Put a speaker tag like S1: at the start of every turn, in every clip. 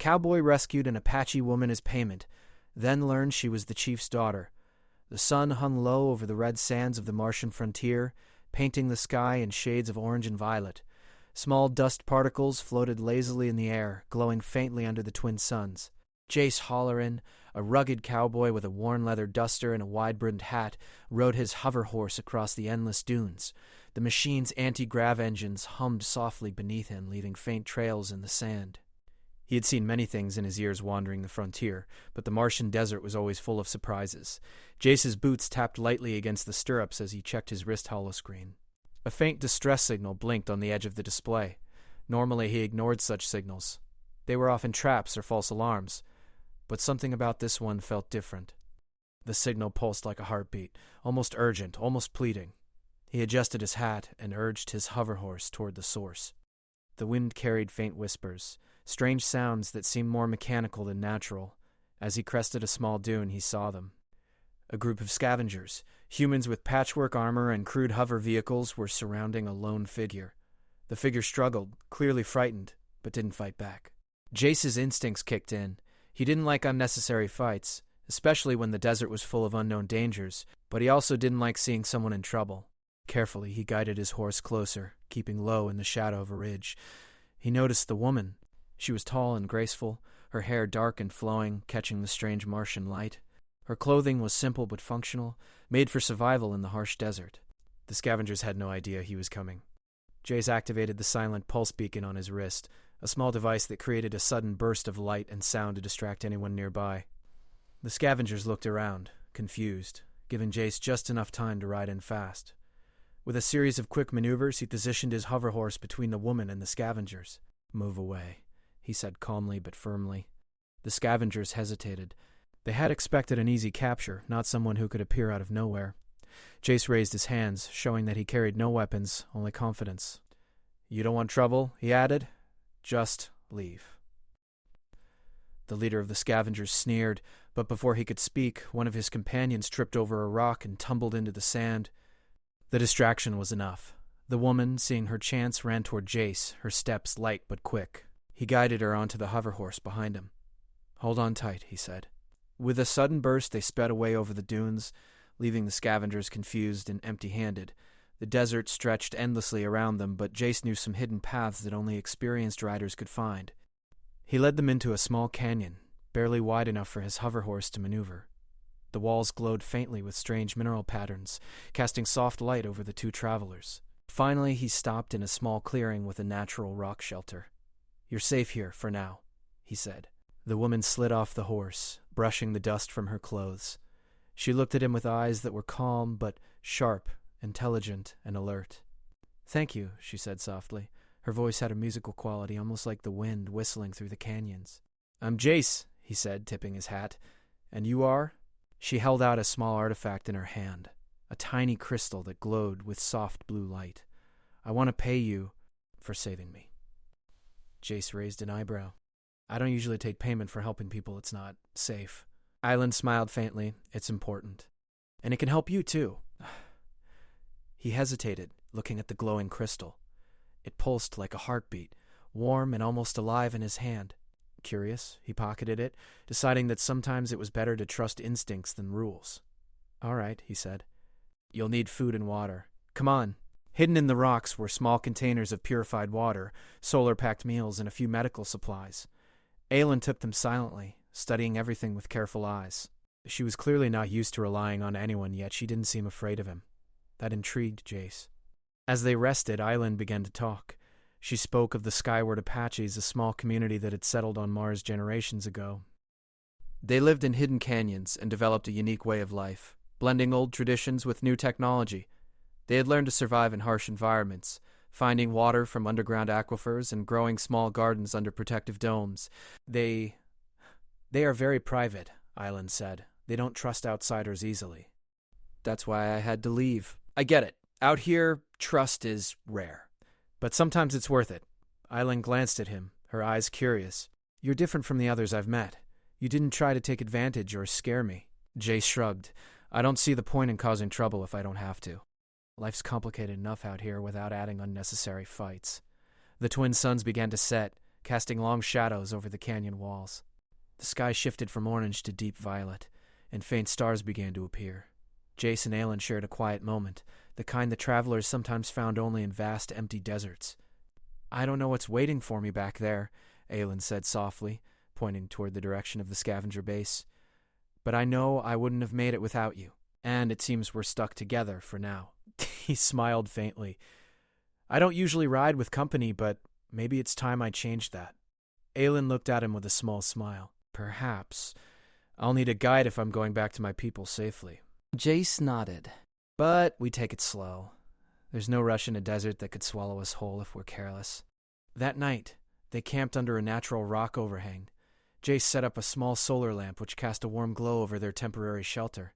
S1: Cowboy rescued an Apache woman as payment, then learned she was the chief's daughter. The sun hung low over the red sands of the Martian frontier, painting the sky in shades of orange and violet. Small dust particles floated lazily in the air, glowing faintly under the twin suns. Jace Holleran, a rugged cowboy with a worn leather duster and a wide-brimmed hat, rode his hover horse across the endless dunes. The machine's anti-grav engines hummed softly beneath him, leaving faint trails in the sand. He had seen many things in his years wandering the frontier, but the Martian desert was always full of surprises. Jace's boots tapped lightly against the stirrups as he checked his wrist holoscreen. A faint distress signal blinked on the edge of the display. Normally he ignored such signals. They were often traps or false alarms, but something about this one felt different. The signal pulsed like a heartbeat, almost urgent, almost pleading. He adjusted his hat and urged his hover horse toward the source. The wind carried faint whispers, strange sounds that seemed more mechanical than natural. As he crested a small dune, he saw them. A group of scavengers, humans with patchwork armor and crude hover vehicles, were surrounding a lone figure. The figure struggled, clearly frightened, but didn't fight back. Jace's instincts kicked in. He didn't like unnecessary fights, especially when the desert was full of unknown dangers, but he also didn't like seeing someone in trouble. Carefully, he guided his horse closer, keeping low in the shadow of a ridge. He noticed the woman. She was tall and graceful, her hair dark and flowing, catching the strange Martian light. Her clothing was simple but functional, made for survival in the harsh desert. The scavengers had no idea he was coming. Jace activated the silent pulse beacon on his wrist, a small device that created a sudden burst of light and sound to distract anyone nearby. The scavengers looked around, confused, giving Jace just enough time to ride in fast. With a series of quick maneuvers, he positioned his hover horse between the woman and the scavengers. "Move away," he said calmly but firmly. The scavengers hesitated. They had expected an easy capture, not someone who could appear out of nowhere. Jace raised his hands, showing that he carried no weapons, only confidence. "You don't want trouble," he added. "Just leave." The leader of the scavengers sneered, but before he could speak, one of his companions tripped over a rock and tumbled into the sand. The distraction was enough. The woman, seeing her chance, ran toward Jace, her steps light but quick. He guided her onto the hover horse behind him. "Hold on tight," he said. With a sudden burst, they sped away over the dunes, leaving the scavengers confused and empty-handed. The desert stretched endlessly around them, but Jace knew some hidden paths that only experienced riders could find. He led them into a small canyon, barely wide enough for his hover horse to maneuver. The walls glowed faintly with strange mineral patterns, casting soft light over the two travelers. Finally, he stopped in a small clearing with a natural rock shelter. "You're safe here, for now," he said. The woman slid off the horse, brushing the dust from her clothes. She looked at him with eyes that were calm but sharp, intelligent, and alert. "Thank you," she said softly. Her voice had a musical quality, almost like the wind whistling through the canyons. "I'm Jace," he said, tipping his hat. "And you are?" She held out a small artifact in her hand, a tiny crystal that glowed with soft blue light. "I want to pay you for saving me." Jace raised an eyebrow. "I don't usually take payment for helping people it's not safe." Island smiled faintly. "It's important. And it can help you, too." He hesitated, looking at the glowing crystal. It pulsed like a heartbeat, warm and almost alive in his hand. Curious, he pocketed it, deciding that sometimes it was better to trust instincts than rules. "All right," he said. "You'll need food and water. Come on." Hidden in the rocks were small containers of purified water, solar-packed meals, and a few medical supplies. Aylin took them silently, studying everything with careful eyes. She was clearly not used to relying on anyone, yet she didn't seem afraid of him. That intrigued Jace. As they rested, Aylin began to talk. She spoke of the Skyward Apaches, a small community that had settled on Mars generations ago. They lived in hidden canyons and developed a unique way of life, blending old traditions with new technology. They had learned to survive in harsh environments, finding water from underground aquifers and growing small gardens under protective domes. They are very private," Aylin said. "They don't trust outsiders easily. That's why I had to leave. I get it. Out here, trust is rare. But sometimes it's worth it." Aylin glanced at him, her eyes curious. "You're different from the others I've met. You didn't try to take advantage or scare me." Jace shrugged. "I don't see the point in causing trouble if I don't have to. Life's complicated enough out here without adding unnecessary fights." The twin suns began to set, casting long shadows over the canyon walls. The sky shifted from orange to deep violet, and faint stars began to appear. Jace and Aelin shared a quiet moment, the kind that travelers sometimes found only in vast, empty deserts. "I don't know what's waiting for me back there," Aelin said softly, pointing toward the direction of the scavenger base. "But I know I wouldn't have made it without you, and it seems we're stuck together for now." He smiled faintly. "I don't usually ride with company, but maybe it's time I changed that." Aelin looked at him with a small smile. "Perhaps. I'll need a guide if I'm going back to my people safely." Jace nodded. "But we take it slow. There's no rush in a desert that could swallow us whole if we're careless." That night, they camped under a natural rock overhang. Jace set up a small solar lamp which cast a warm glow over their temporary shelter.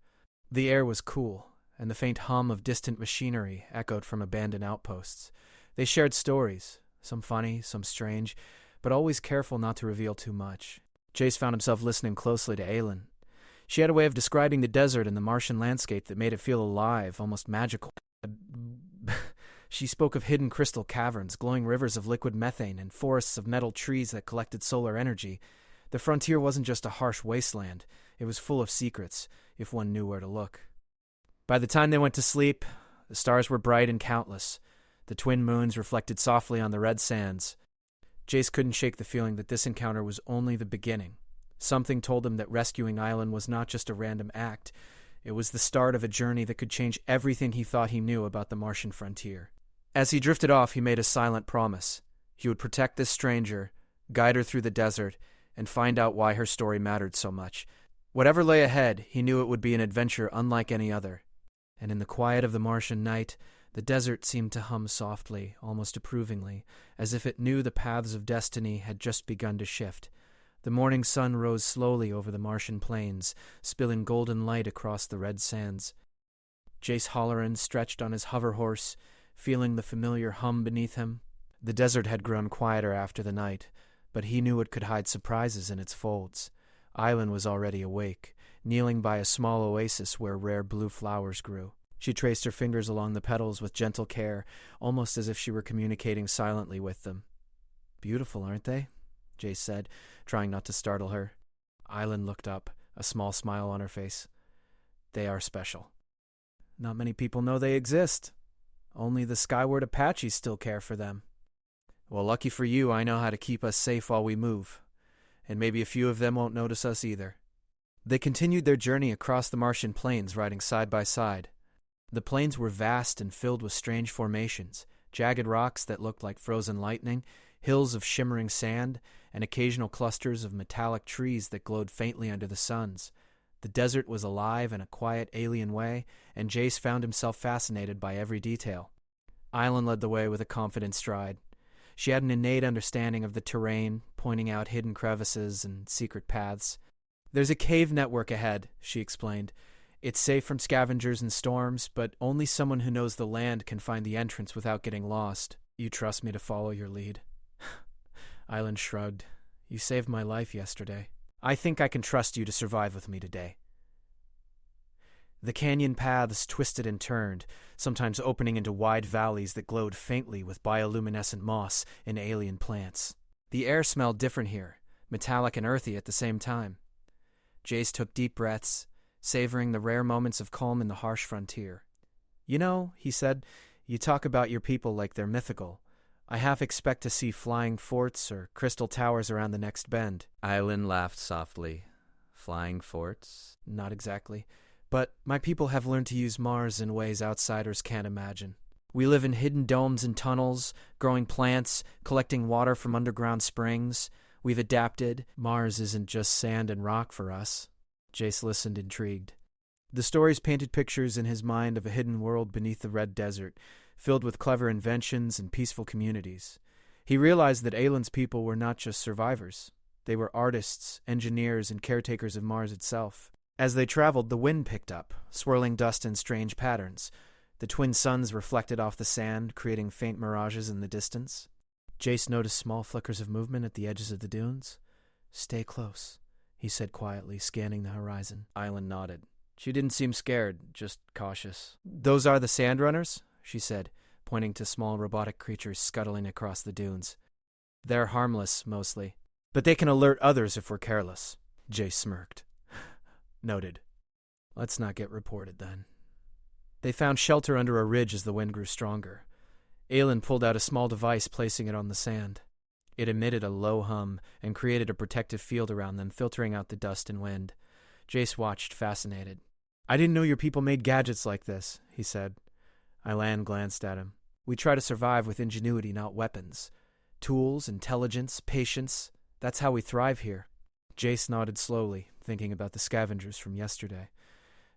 S1: The air was cool, and the faint hum of distant machinery echoed from abandoned outposts. They shared stories, some funny, some strange, but always careful not to reveal too much. Jace found himself listening closely to Aelin. She had a way of describing the desert and the Martian landscape that made it feel alive, almost magical. She spoke of hidden crystal caverns, glowing rivers of liquid methane, and forests of metal trees that collected solar energy. The frontier wasn't just a harsh wasteland. It was full of secrets, if one knew where to look. By the time they went to sleep, the stars were bright and countless. The twin moons reflected softly on the red sands. Jace couldn't shake the feeling that this encounter was only the beginning. Something told him that rescuing Aelin was not just a random act. It was the start of a journey that could change everything he thought he knew about the Martian frontier. As he drifted off, he made a silent promise. He would protect this stranger, guide her through the desert, and find out why her story mattered so much. Whatever lay ahead, he knew it would be an adventure unlike any other. And in the quiet of the Martian night, the desert seemed to hum softly, almost approvingly, as if it knew the paths of destiny had just begun to shift. The morning sun rose slowly over the Martian plains, spilling golden light across the red sands. Jace Halloran stretched on his hover horse, feeling the familiar hum beneath him. The desert had grown quieter after the night, but he knew it could hide surprises in its folds. Aelin was already awake, kneeling by a small oasis where rare blue flowers grew. She traced her fingers along the petals with gentle care, almost as if she were communicating silently with them. "Beautiful, aren't they?" Jace said, trying not to startle her. Aelin looked up, a small smile on her face. "They are special. Not many people know they exist. Only the skyward Apaches still care for them." "Well, lucky for you, I know how to keep us safe while we move. And maybe a few of them won't notice us either." They continued their journey across the Martian plains, riding side by side. The plains were vast and filled with strange formations, jagged rocks that looked like frozen lightning, hills of shimmering sand, and occasional clusters of metallic trees that glowed faintly under the suns. The desert was alive in a quiet, alien way, and Jace found himself fascinated by every detail. Aelin led the way with a confident stride. She had an innate understanding of the terrain, pointing out hidden crevices and secret paths. "There's a cave network ahead," she explained. "It's safe from scavengers and storms, but only someone who knows the land can find the entrance without getting lost. You trust me to follow your lead?" Aelin shrugged. "You saved my life yesterday. I think I can trust you to survive with me today." The canyon paths twisted and turned, sometimes opening into wide valleys that glowed faintly with bioluminescent moss and alien plants. The air smelled different here, metallic and earthy at the same time. Jace took deep breaths, savoring the rare moments of calm in the harsh frontier. "You know," he said, "you talk about your people like they're mythical. I half expect to see flying forts or crystal towers around the next bend." Aelin laughed softly. "Flying forts?" "Not exactly. But my people have learned to use Mars in ways outsiders can't imagine. We live in hidden domes and tunnels, growing plants, collecting water from underground springs. We've adapted. Mars isn't just sand and rock for us." Jace listened, intrigued. The stories painted pictures in his mind of a hidden world beneath the red desert, filled with clever inventions and peaceful communities. He realized that Aelin's people were not just survivors. They were artists, engineers, and caretakers of Mars itself. As they traveled, the wind picked up, swirling dust in strange patterns. The twin suns reflected off the sand, creating faint mirages in the distance. Jace noticed small flickers of movement at the edges of the dunes. "Stay close," he said quietly, scanning the horizon. Aelin nodded. She didn't seem scared, just cautious. "Those are the sand runners?" she said, pointing to small robotic creatures scuttling across the dunes. They're harmless, mostly. But they can alert others if we're careless. Jace smirked. Noted. Let's not get reported, then. They found shelter under a ridge as the wind grew stronger. Aelin pulled out a small device, placing it on the sand. It emitted a low hum and created a protective field around them, filtering out the dust and wind. Jace watched, fascinated. I didn't know your people made gadgets like this, he said. Aelin glanced at him. We try to survive with ingenuity, not weapons. Tools, intelligence, patience. That's how we thrive here. Jace nodded slowly, thinking about the scavengers from yesterday.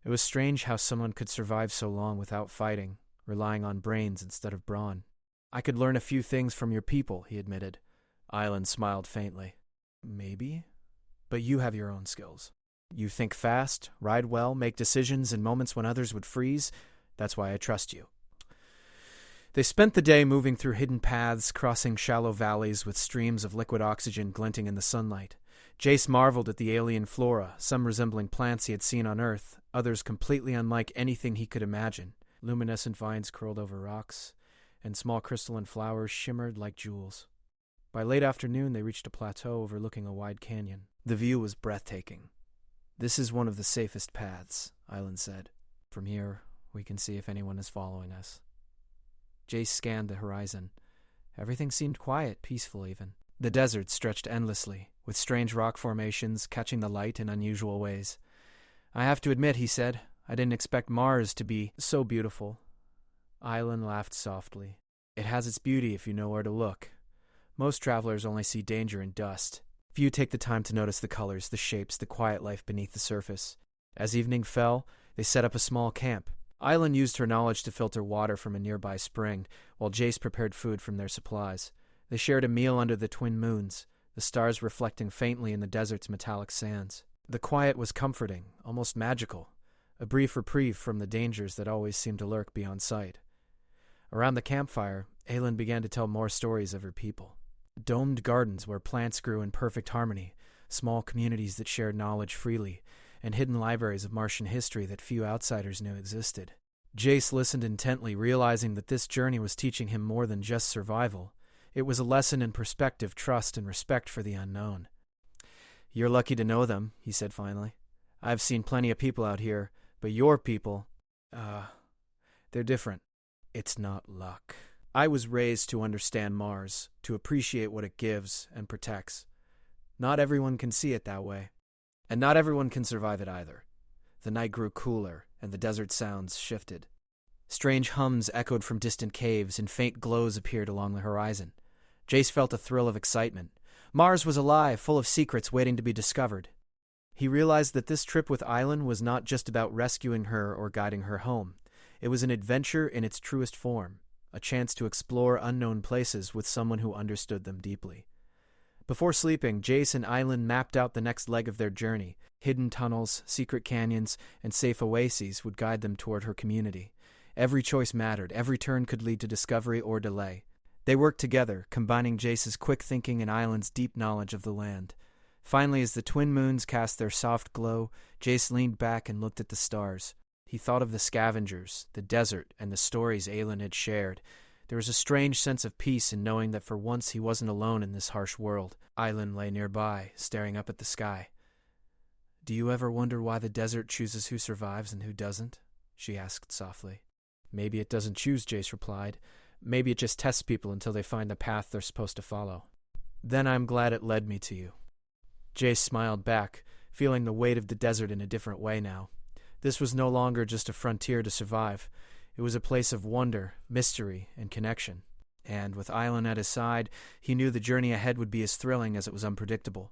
S1: It was strange how someone could survive so long without fighting, relying on brains instead of brawn. I could learn a few things from your people, he admitted. Aelin smiled faintly. Maybe? But you have your own skills. You think fast, ride well, make decisions in moments when others would freeze. That's why I trust you. They spent the day moving through hidden paths, crossing shallow valleys with streams of liquid oxygen glinting in the sunlight. Jace marveled at the alien flora, some resembling plants he had seen on Earth, others completely unlike anything he could imagine. Luminescent vines curled over rocks, and small crystalline flowers shimmered like jewels. By late afternoon, they reached a plateau overlooking a wide canyon. The view was breathtaking. This is one of the safest paths, Aelin said. From here, we can see if anyone is following us. Jace scanned the horizon. Everything seemed quiet, peaceful even. The desert stretched endlessly, with strange rock formations catching the light in unusual ways. I have to admit, he said, I didn't expect Mars to be so beautiful. Aelin laughed softly. It has its beauty if you know where to look. Most travelers only see danger and dust. Few take the time to notice the colors, the shapes, the quiet life beneath the surface. As evening fell, they set up a small camp. Aelin used her knowledge to filter water from a nearby spring, while Jace prepared food from their supplies. They shared a meal under the twin moons, the stars reflecting faintly in the desert's metallic sands. The quiet was comforting, almost magical, a brief reprieve from the dangers that always seemed to lurk beyond sight. Around the campfire, Aelin began to tell more stories of her people. Domed gardens where plants grew in perfect harmony, small communities that shared knowledge freely, and hidden libraries of Martian history that few outsiders knew existed. Jace listened intently, realizing that this journey was teaching him more than just survival. It was a lesson in perspective, trust, and respect for the unknown. You're lucky to know them, he said finally. I've seen plenty of people out here, but your people, they're different. It's not luck. I was raised to understand Mars, to appreciate what it gives and protects. Not everyone can see it that way. And not everyone can survive it either. The night grew cooler, and the desert sounds shifted. Strange hums echoed from distant caves, and faint glows appeared along the horizon. Jace felt a thrill of excitement. Mars was alive, full of secrets waiting to be discovered. He realized that this trip with Aelin was not just about rescuing her or guiding her home. It was an adventure in its truest form, a chance to explore unknown places with someone who understood them deeply. Before sleeping, Jace and Aelin mapped out the next leg of their journey. Hidden tunnels, secret canyons, and safe oases would guide them toward her community. Every choice mattered. Every turn could lead to discovery or delay. They worked together, combining Jace's quick thinking and Aelin's deep knowledge of the land. Finally, as the twin moons cast their soft glow, Jace leaned back and looked at the stars. He thought of the scavengers, the desert, and the stories Aelin had shared. There was a strange sense of peace in knowing that for once he wasn't alone in this harsh world. Aelin lay nearby, staring up at the sky. Do you ever wonder why the desert chooses who survives and who doesn't? She asked softly. Maybe it doesn't choose, Jace replied. Maybe it just tests people until they find the path they're supposed to follow. Then I'm glad it led me to you. Jace smiled back, feeling the weight of the desert in a different way now. This was no longer just a frontier to survive. It was a place of wonder, mystery, and connection. And with Aelin at his side, he knew the journey ahead would be as thrilling as it was unpredictable.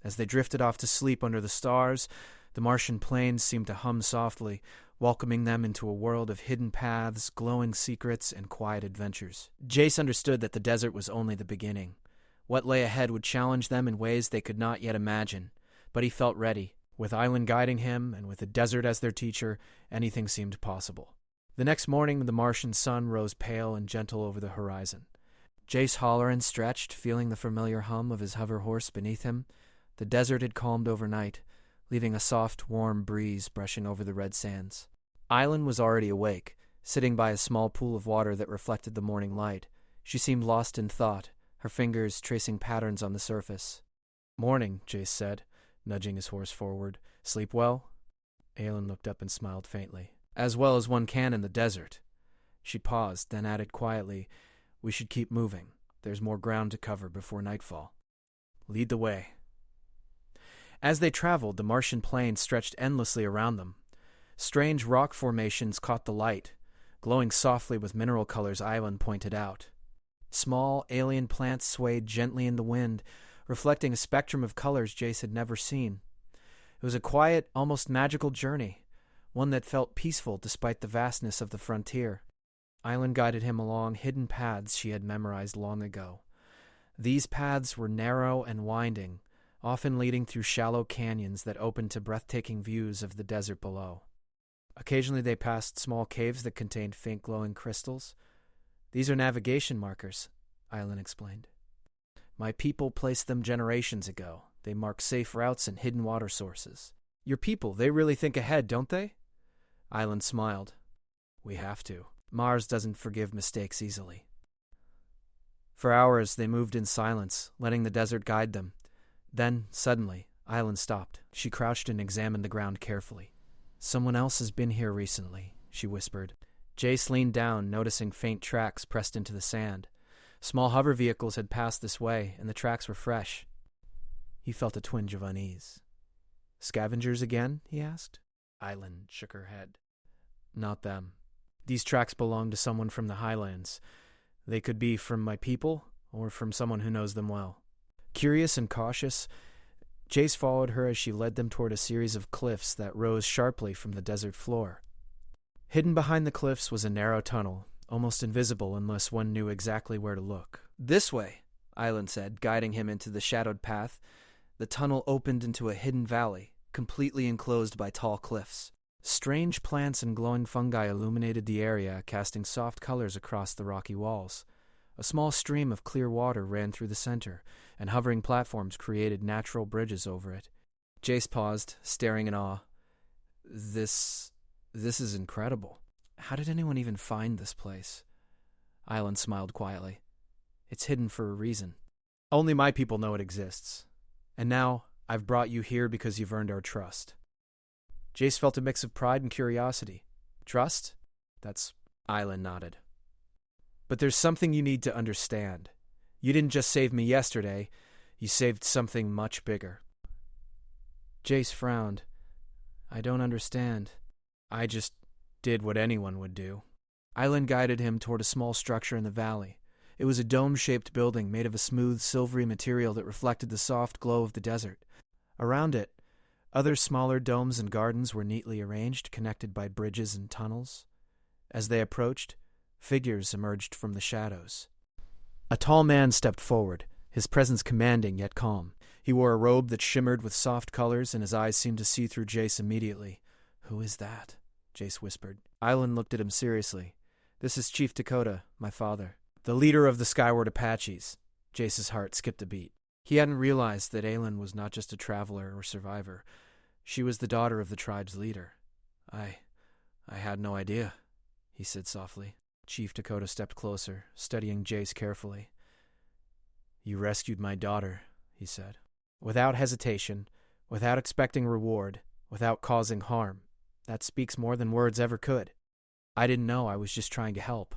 S1: As they drifted off to sleep under the stars, the Martian plains seemed to hum softly, welcoming them into a world of hidden paths, glowing secrets, and quiet adventures. Jace understood that the desert was only the beginning. What lay ahead would challenge them in ways they could not yet imagine. But he felt ready. With Aelin guiding him, and with the desert as their teacher, anything seemed possible. The next morning, the Martian sun rose pale and gentle over the horizon. Jace Halloran stretched, feeling the familiar hum of his hover horse beneath him. The desert had calmed overnight, leaving a soft, warm breeze brushing over the red sands. Aelin was already awake, sitting by a small pool of water that reflected the morning light. She seemed lost in thought, her fingers tracing patterns on the surface. "Morning," Jace said, nudging his horse forward. "Sleep well?" Aelin looked up and smiled faintly. "As well as one can in the desert." She paused, then added quietly, "We should keep moving. There's more ground to cover before nightfall." "Lead the way." As they traveled, the Martian plain stretched endlessly around them. Strange rock formations caught the light, glowing softly with mineral colors Aelin pointed out. Small, alien plants swayed gently in the wind, reflecting a spectrum of colors Jace had never seen. It was a quiet, almost magical journey, one that felt peaceful despite the vastness of the frontier. Aelin guided him along hidden paths she had memorized long ago. These paths were narrow and winding, often leading through shallow canyons that opened to breathtaking views of the desert below. Occasionally they passed small caves that contained faint glowing crystals. "These are navigation markers," Aelin explained. "My people placed them generations ago. They mark safe routes and hidden water sources." "Your people, they really think ahead, don't they?" Aelin smiled. "We have to. Mars doesn't forgive mistakes easily." For hours they moved in silence, letting the desert guide them. Then, suddenly, Aelin stopped. She crouched and examined the ground carefully. "Someone else has been here recently," she whispered. Jace leaned down, noticing faint tracks pressed into the sand. Small hover vehicles had passed this way, and the tracks were fresh. He felt a twinge of unease. "Scavengers again?" he asked. Aelin shook her head. "Not them. These tracks belong to someone from the Highlands. They could be from my people, or from someone who knows them well." Curious and cautious, Jace followed her as she led them toward a series of cliffs that rose sharply from the desert floor. Hidden behind the cliffs was a narrow tunnel, almost invisible unless one knew exactly where to look. "This way," Aelin said, guiding him into the shadowed path. The tunnel opened into a hidden valley, completely enclosed by tall cliffs. Strange plants and glowing fungi illuminated the area, casting soft colors across the rocky walls. A small stream of clear water ran through the center, and hovering platforms created natural bridges over it. Jace paused, staring in awe. This is incredible. How did anyone even find this place?" Aelin smiled quietly. "It's hidden for a reason. Only my people know it exists. And now, I've brought you here because you've earned our trust." Jace felt a mix of pride and curiosity. "Trust?" Aelin nodded. "But there's something you need to understand. You didn't just save me yesterday, you saved something much bigger." Jace frowned. "I don't understand." "I just did what anyone would do." Aelin guided him toward a small structure in the valley. It was a dome-shaped building made of a smooth, silvery material that reflected the soft glow of the desert. Around it, other smaller domes and gardens were neatly arranged, connected by bridges and tunnels. As they approached, figures emerged from the shadows. A tall man stepped forward, his presence commanding yet calm. He wore a robe that shimmered with soft colors, and his eyes seemed to see through Jace immediately. "Who is that?" Jace whispered. Aelin looked at him seriously. "This is Chief Dakota, my father, the leader of the Skyward Apaches." Jace's heart skipped a beat. He hadn't realized that Aelin was not just a traveler or survivor. She was the daughter of the tribe's leader. I had no idea," he said softly. Chief Dakota stepped closer, studying Jace carefully. "You rescued my daughter," he said. "Without hesitation, without expecting reward, without causing harm. That speaks more than words ever could. I didn't know, I was just trying to help."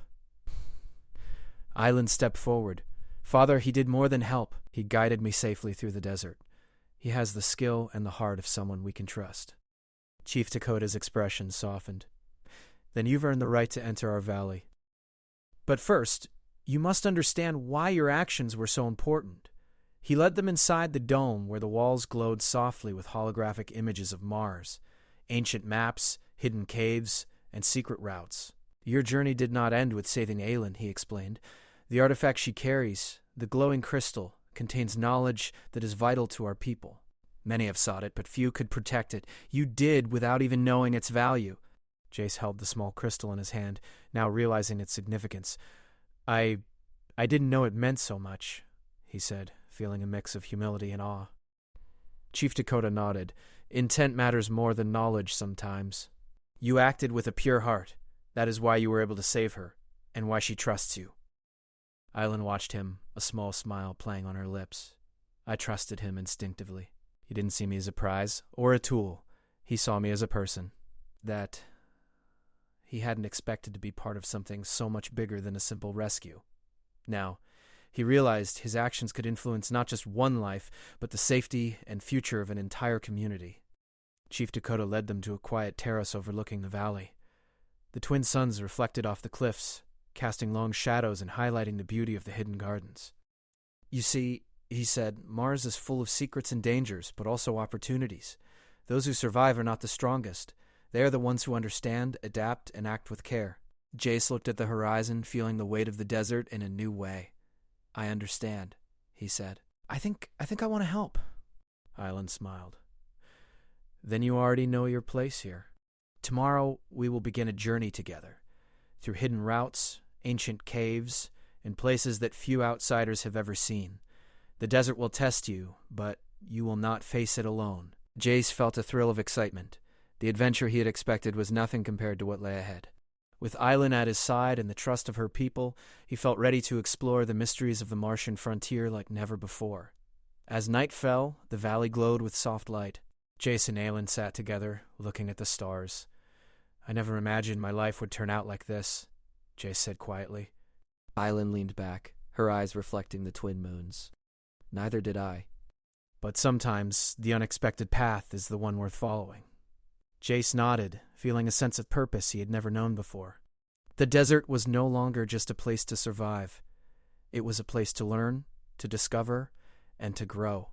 S1: Aelin stepped forward. "Father, he did more than help. He guided me safely through the desert. He has the skill and the heart of someone we can trust." Chief Dakota's expression softened. "Then you've earned the right to enter our valley. But first, you must understand why your actions were so important." He led them inside the dome where the walls glowed softly with holographic images of Mars, ancient maps, hidden caves, and secret routes. "Your journey did not end with saving Aelin," he explained. "The artifact she carries, the glowing crystal, contains knowledge that is vital to our people. Many have sought it, but few could protect it. You did without even knowing its value." Jace held the small crystal in his hand, now realizing its significance. I didn't know it meant so much," he said, feeling a mix of humility and awe. Chief Dakota nodded. "Intent matters more than knowledge sometimes. You acted with a pure heart. That is why you were able to save her, and why she trusts you." Aelin watched him, a small smile playing on her lips. I trusted him instinctively. He didn't see me as a prize or a tool. He saw me as a person. That he hadn't expected to be part of something so much bigger than a simple rescue. Now, he realized his actions could influence not just one life, but the safety and future of an entire community. Chief Dakota led them to a quiet terrace overlooking the valley. The twin suns reflected off the cliffs, casting long shadows and highlighting the beauty of the hidden gardens. "You see," he said, "Mars is full of secrets and dangers, but also opportunities. Those who survive are not the strongest. They are the ones who understand, adapt, and act with care." Jace looked at the horizon, feeling the weight of the desert in a new way. "I understand," he said. I think I want to help." Island smiled. "Then you already know your place here. Tomorrow we will begin a journey together, through hidden routes, ancient caves, and places that few outsiders have ever seen. The desert will test you, but you will not face it alone." Jace felt a thrill of excitement. The adventure he had expected was nothing compared to what lay ahead. With Island at his side and the trust of her people, he felt ready to explore the mysteries of the Martian frontier like never before. As night fell, the valley glowed with soft light. Jace and Aelin sat together, looking at the stars. "I never imagined my life would turn out like this," Jace said quietly.
S2: Island leaned back, her eyes reflecting the twin moons. "Neither did I."
S1: "But sometimes the unexpected path is the one worth following." Jace nodded, feeling a sense of purpose he had never known before. The desert was no longer just a place to survive. It was a place to learn, to discover, and to grow.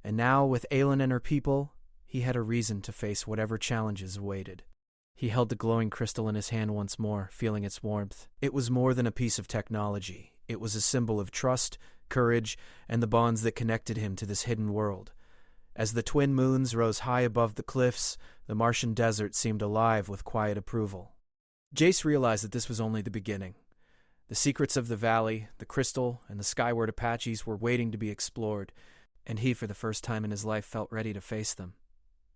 S1: And now, with Aelin and her people, he had a reason to face whatever challenges awaited. He held the glowing crystal in his hand once more, feeling its warmth. It was more than a piece of technology. It was a symbol of trust, courage, and the bonds that connected him to this hidden world. As the twin moons rose high above the cliffs, the Martian desert seemed alive with quiet approval. Jace realized that this was only the beginning. The secrets of the valley, the crystal, and the skyward Apaches were waiting to be explored, and he, for the first time in his life, felt ready to face them.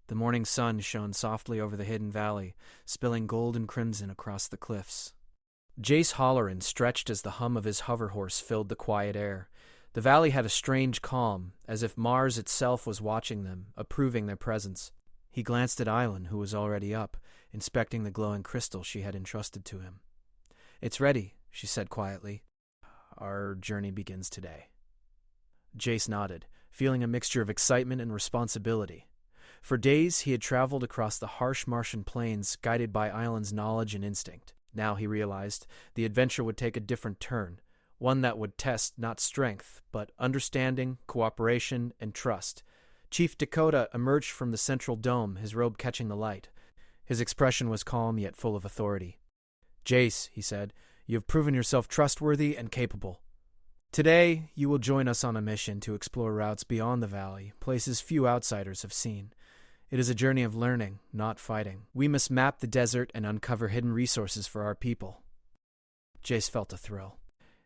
S1: The morning sun shone softly over the hidden valley, spilling gold and crimson across the cliffs. Jace Halloran stretched as the hum of his hoverhorse filled the quiet air. The valley had a strange calm, as if Mars itself was watching them, approving their presence. He glanced at Island, who was already up, inspecting the glowing crystal she had entrusted to him. "It's ready," she said quietly. "Our journey begins today." Jace nodded, feeling a mixture of excitement and responsibility. For days he had traveled across the harsh Martian plains, guided by Island's knowledge and instinct. Now he realized the adventure would take a different turn, one that would test not strength, but understanding, cooperation, and trust. Chief Dakota emerged from the central dome, his robe catching the light. His expression was calm yet full of authority. "Jace," he said, "you have proven yourself trustworthy and capable. Today, you will join us on a mission to explore routes beyond the valley, places few outsiders have seen. It is a journey of learning, not fighting. We must map the desert and uncover hidden resources for our people." Jace felt a thrill.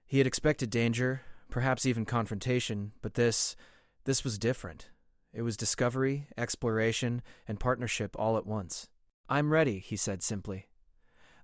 S1: He had expected danger, perhaps even confrontation, but this was different. It was discovery, exploration, and partnership all at once. "I'm ready," he said simply.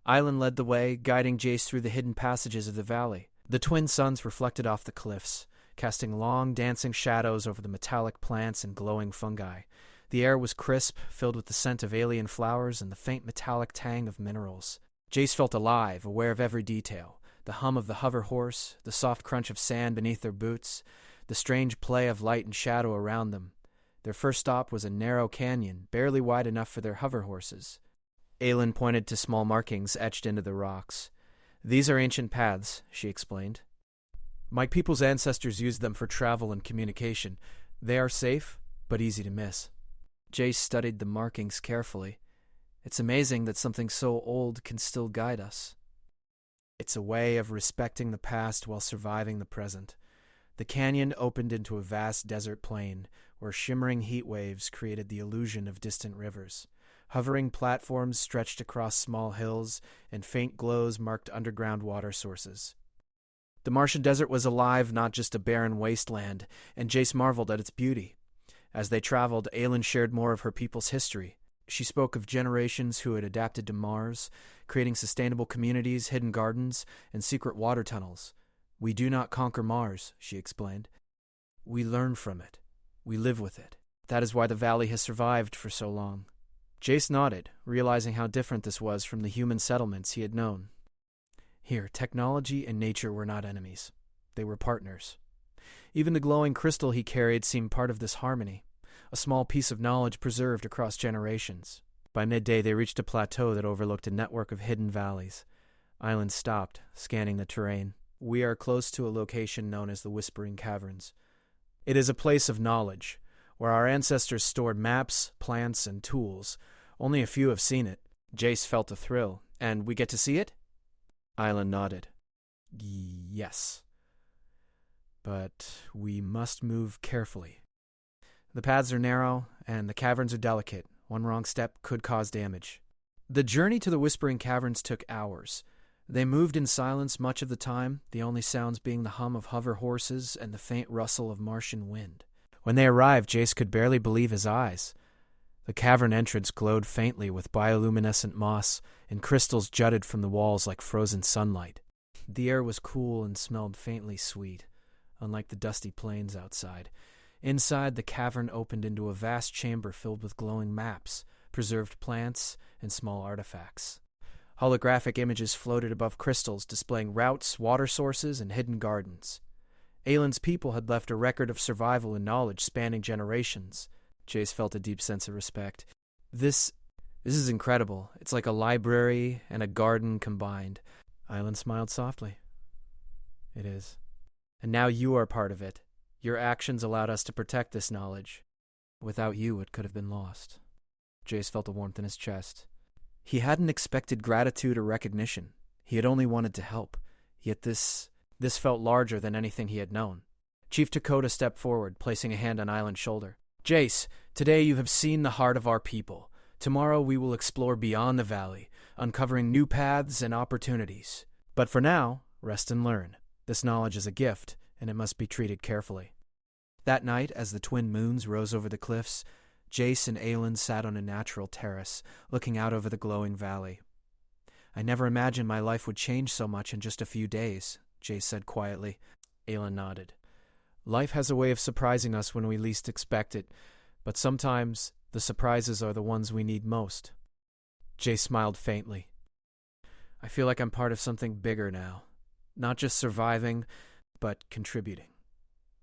S1: Island led the way, guiding Jace through the hidden passages of the valley. The twin suns reflected off the cliffs, casting long, dancing shadows over the metallic plants and glowing fungi. The air was crisp, filled with the scent of alien flowers and the faint metallic tang of minerals. Jace felt alive, aware of every detail. The hum of the hover horse, the soft crunch of sand beneath their boots, the strange play of light and shadow around them. Their first stop was a narrow canyon, barely wide enough for their hover horses. Aelin pointed to small markings etched into the rocks. "These are ancient paths," she explained. "My people's ancestors used them for travel and communication. They are safe, but easy to miss." Jace studied the markings carefully. "It's amazing that something so old can still guide us." "It's a way of respecting the past while surviving the present." The canyon opened into a vast desert plain, where shimmering heat waves created the illusion of distant rivers. Hovering platforms stretched across small hills, and faint glows marked underground water sources. The Martian desert was alive, not just a barren wasteland, and Jace marveled at its beauty. As they traveled, Aelin shared more of her people's history. She spoke of generations who had adapted to Mars, creating sustainable communities, hidden gardens, and secret water tunnels. We do not conquer Mars, she explained. We learn from it. We live with it. That is why the valley has survived for so long. Jace nodded, realizing how different this was from the human settlements he had known. Here, technology and nature were not enemies. They were partners. Even the glowing crystal he carried seemed part of this harmony, a small piece of knowledge preserved across generations. By midday, they reached a plateau that overlooked a network of hidden valleys. Island stopped, scanning the terrain. We are close to a location known as the Whispering Caverns. It is a place of knowledge, where our ancestors stored maps, plants, and tools. Only a few have seen it. Jace felt a thrill. And we get to see it? Island nodded. Yes. But we must move carefully. The paths are narrow, and the caverns are delicate. One wrong step could cause damage. The journey to the Whispering Caverns took hours. They moved in silence much of the time, the only sounds being the hum of hover horses and the faint rustle of Martian wind. When they arrived, Jace could barely believe his eyes. The cavern entrance glowed faintly with bioluminescent moss, and crystals jutted from the walls like frozen sunlight. The air was cool and smelled faintly sweet, unlike the dusty plains outside. Inside, the cavern opened into a vast chamber filled with glowing maps, preserved plants, and small artifacts. Holographic images floated above crystals, displaying routes, water sources, and hidden gardens. Aylin's people had left a record of survival and knowledge spanning generations. Jace felt a deep sense of respect. This is incredible. It's like a library and a garden combined. Aylin smiled softly. It is. And now you are part of it. Your actions allowed us to protect this knowledge. Without you, it could have been lost. Jace felt a warmth in his chest. He hadn't expected gratitude or recognition. He had only wanted to help. Yet this felt larger than anything he had known. Chief Dakota stepped forward, placing a hand on Island's shoulder. Jace, today you have seen the heart of our people. Tomorrow we will explore beyond the valley, uncovering new paths and opportunities. But for now, rest and learn. This knowledge is a gift, and it must be treated carefully. That night, as the twin moons rose over the cliffs, Jace and Aylin sat on a natural terrace, looking out over the glowing valley. I never imagined my life would change so much in just a few days, Jace said quietly. Aylin nodded. Life has a way of surprising us when we least expect it, but sometimes the surprises are the ones we need most. Jace smiled faintly. I feel like I'm part of something bigger now. Not just surviving, but contributing.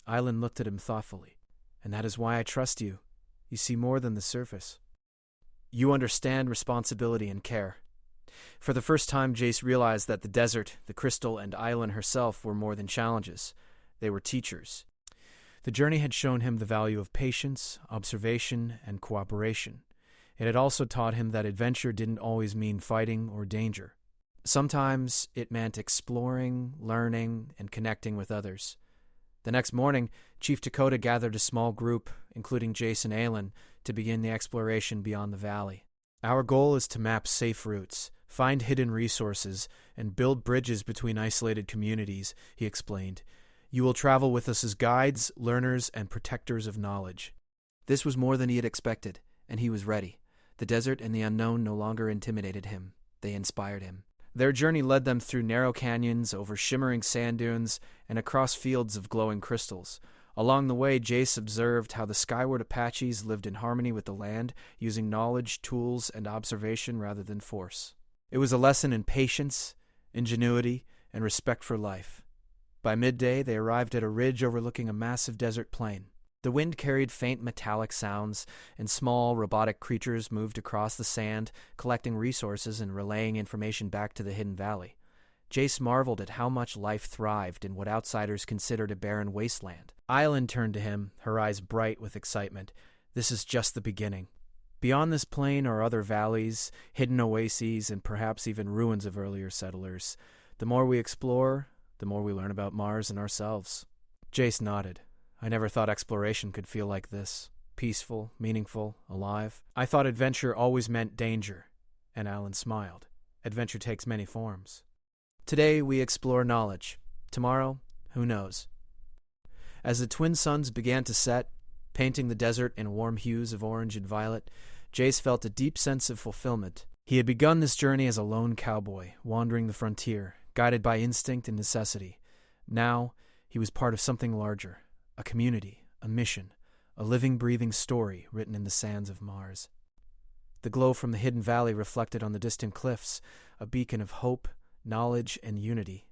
S1: Aylin looked at him thoughtfully. And that is why I trust you. You see more than the surface. You understand responsibility and care. For the first time, Jace realized that the desert, the crystal, and Aylin herself were more than challenges. They were teachers. The journey had shown him the value of patience, observation, and cooperation. It had also taught him that adventure didn't always mean fighting or danger. Sometimes it meant exploring, learning, and connecting with others. The next morning, Chief Dakota gathered a small group, including Jace and Aylin, to begin the exploration beyond the valley. Our goal is to map safe routes, find hidden resources, and build bridges between isolated communities, he explained. You will travel with us as guides, learners, and protectors of knowledge. This was more than he had expected, and he was ready. The desert and the unknown no longer intimidated him. They inspired him. Their journey led them through narrow canyons, over shimmering sand dunes, and across fields of glowing crystals. Along the way, Jace observed how the skyward Apaches lived in harmony with the land, using knowledge, tools, and observation rather than force. It was a lesson in patience, ingenuity, and respect for life. By midday, they arrived at a ridge overlooking a massive desert plain. The wind carried faint metallic sounds, and small robotic creatures moved across the sand, collecting resources and relaying information back to the hidden valley. Jace marveled at how much life thrived in what outsiders considered a barren wasteland. Aylin turned to him, her eyes bright with excitement. This is just the beginning. Beyond this plain are other valleys, hidden oases, and perhaps even ruins of earlier settlers. The more we explore, the more we learn about Mars and ourselves. Jace nodded. I never thought exploration could feel like this. Peaceful, meaningful, alive. I thought adventure always meant danger. And Aylin smiled. Adventure takes many forms. Today we explore knowledge. Tomorrow, who knows? As the twin suns began to set, painting the desert in warm hues of orange and violet, Jace felt a deep sense of fulfillment. He had begun this journey as a lone cowboy, wandering the frontier, guided by instinct and necessity. Now, he was part of something larger, a community, a mission, a living, breathing story written in the sands of Mars. The glow from the hidden valley reflected on the distant cliffs, a beacon of hope, knowledge, and unity.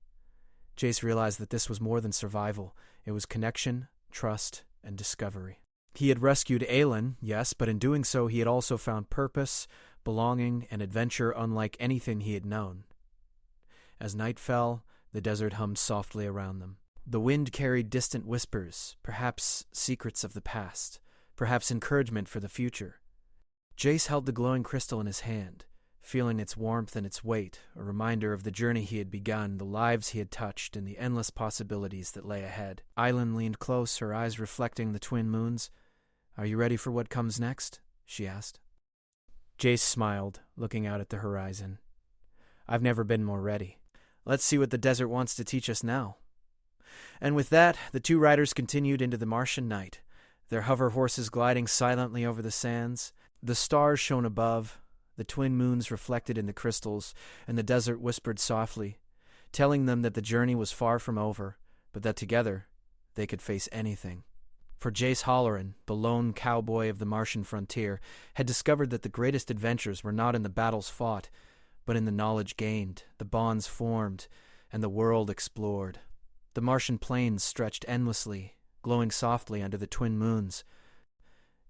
S1: Jace realized that this was more than survival. It was connection, trust, and discovery. He had rescued Aelin, yes, but in doing so he had also found purpose, belonging, and adventure unlike anything he had known. As night fell, the desert hummed softly around them. The wind carried distant whispers, perhaps secrets of the past, perhaps encouragement for the future. Jace held the glowing crystal in his hand, feeling its warmth and its weight, a reminder of the journey he had begun, the lives he had touched, and the endless possibilities that lay ahead. Aelin leaned close, her eyes reflecting the twin moons. "Are you ready for what comes next?" she asked. Jace smiled, looking out at the horizon. "I've never been more ready. Let's see what the desert wants to teach us now." And with that, the two riders continued into the Martian night, their hover horses gliding silently over the sands. The stars shone above, the twin moons reflected in the crystals, and the desert whispered softly, telling them that the journey was far from over, but that together they could face anything. For Jace Halloran, the lone cowboy of the Martian frontier, had discovered that the greatest adventures were not in the battles fought, but in the knowledge gained, the bonds formed, and the world explored. The Martian plains stretched endlessly, glowing softly under the twin moons.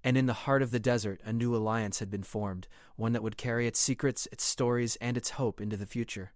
S1: And in the heart of the desert, a new alliance had been formed, one that would carry its secrets, its stories, and its hope into the future.